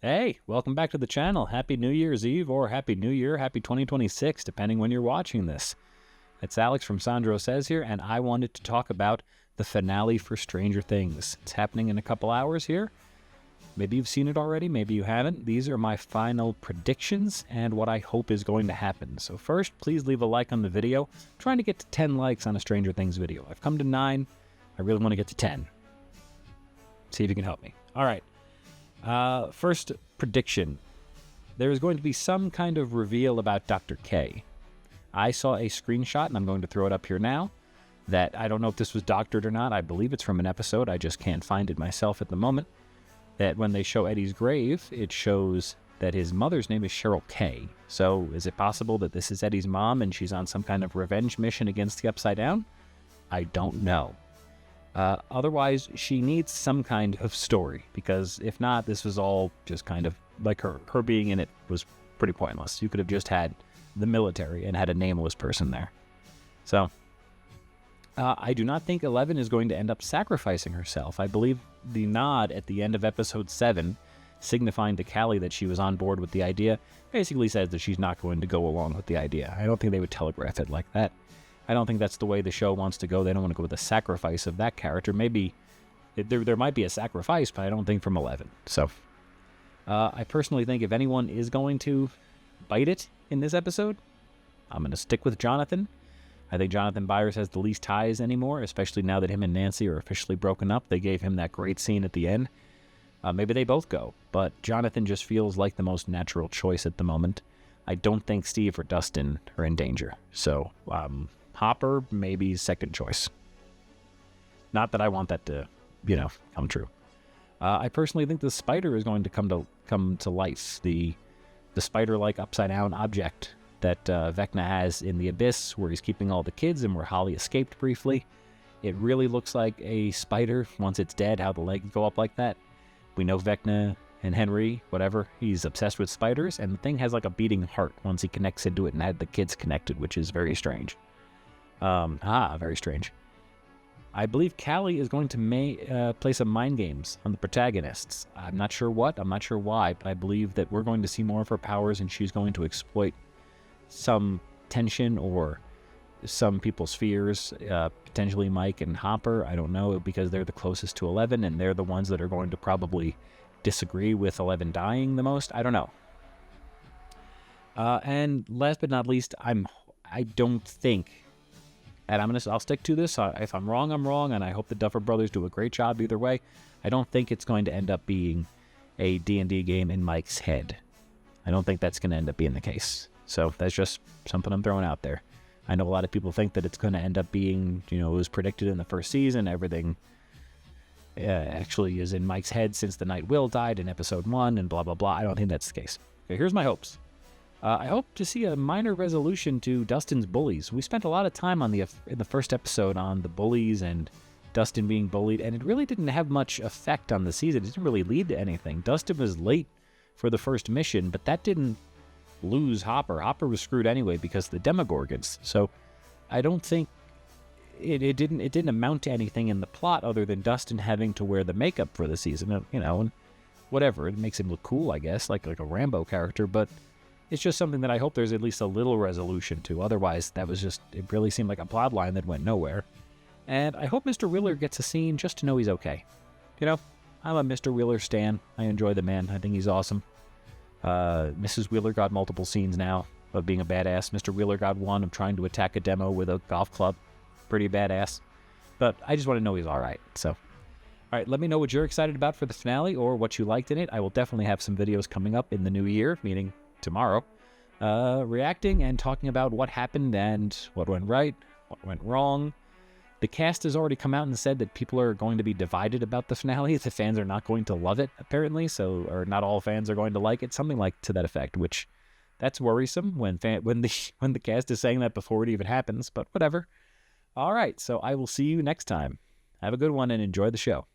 Hey, welcome back to the channel. Happy New Year's Eve or Happy New Year, Happy 2026, depending when you're watching this. It's Alex from Sandro Says here, and I wanted to talk about the finale for Stranger Things. It's happening in a couple hours here. Maybe you've seen it already, maybe you haven't. These are my final predictions and what I hope is going to happen. So first, please leave a like on the video. I'm trying to get to 10 likes on a Stranger Things video. I've come to 9. I really want to get to 10. See if you can help me. All right. First prediction. There is going to be some kind of reveal about Dr. K. I saw a screenshot, and I'm going to throw it up here now, that I don't know if this was doctored or not. I believe it's from an episode. I just can't find it myself at the moment. That when they show Eddie's grave, it shows that his mother's name is Cheryl K. So is it possible that this is Eddie's mom and she's on some kind of revenge mission against the Upside Down? I don't know. Otherwise, she needs some kind of story, because if not, this was all just kind of like her being in it was pretty pointless. You could have just had the military and had a nameless person there. So I do not think 11 is going to end up sacrificing herself. I believe the nod at the end of episode 7, signifying to Callie that she was on board with the idea, basically says that she's not going to go along with the idea. I don't think they would telegraph it like that. I don't think that's the way the show wants to go. They don't want to go with the sacrifice of that character. Maybe there might be a sacrifice, but I don't think from 11. So I personally think if anyone is going to bite it in this episode, I'm going to stick with Jonathan. I think Jonathan Byers has the least ties anymore, especially now that him and Nancy are officially broken up. They gave him that great scene at the end. Maybe they both go, but Jonathan just feels like the most natural choice at the moment. I don't think Steve or Dustin are in danger. So Hopper, maybe second choice. Not that I want that to, come true. I personally think the spider is going to come to life. The spider-like upside-down object that Vecna has in the Abyss, where he's keeping all the kids and where Holly escaped briefly. It really looks like a spider once it's dead, how the legs go up like that. We know Vecna and Henry, whatever, he's obsessed with spiders, and the thing has like a beating heart once he connects into it and had the kids connected, which is very strange. Very strange. I believe Callie is going to play some mind games on the protagonists. I'm not sure what, I'm not sure why, but I believe that we're going to see more of her powers and she's going to exploit some tension or some people's fears, potentially Mike and Hopper. I don't know, because they're the closest to 11 and they're the ones that are going to probably disagree with 11 dying the most. I don't know. And last but not least, I don't think, and I'll stick to this. If I'm wrong, I'm wrong, and I hope the Duffer Brothers do a great job either way. I don't think it's going to end up being a D&D game in Mike's head. I don't think that's going to end up being the case. So that's just something I'm throwing out there. I know a lot of people think that it's going to end up being, it was predicted in the first season, everything actually is in Mike's head since the night Will died in episode 1 and blah, blah, blah. I don't think that's the case. Okay, here's my hopes. I hope to see a minor resolution to Dustin's bullies. We spent a lot of time in the first episode on the bullies and Dustin being bullied, and it really didn't have much effect on the season. It didn't really lead to anything. Dustin was late for the first mission, but that didn't lose Hopper. Hopper was screwed anyway because of the Demogorgons. So I don't think it didn't amount to anything in the plot other than Dustin having to wear the makeup for the season. And whatever. It makes him look cool, I guess, like a Rambo character, but it's just something that I hope there's at least a little resolution to. Otherwise, it really seemed like a plot line that went nowhere. And I hope Mr. Wheeler gets a scene just to know he's okay. I'm a Mr. Wheeler stan. I enjoy the man. I think he's awesome. Mrs. Wheeler got multiple scenes now of being a badass. Mr. Wheeler got one of trying to attack a demo with a golf club. Pretty badass. But I just want to know he's alright. So, alright, let me know what you're excited about for the finale or what you liked in it. I will definitely have some videos coming up in the new year, meaning tomorrow, reacting and talking about what happened and what went right, what went wrong. The cast has already come out and said that people are going to be divided about the finale. The fans are not going to love it, apparently, or not all fans are going to like it, something like to that effect, which that's worrisome when the cast is saying that before it even happens, but whatever. All right, so I will see you next time. Have a good one and enjoy the show.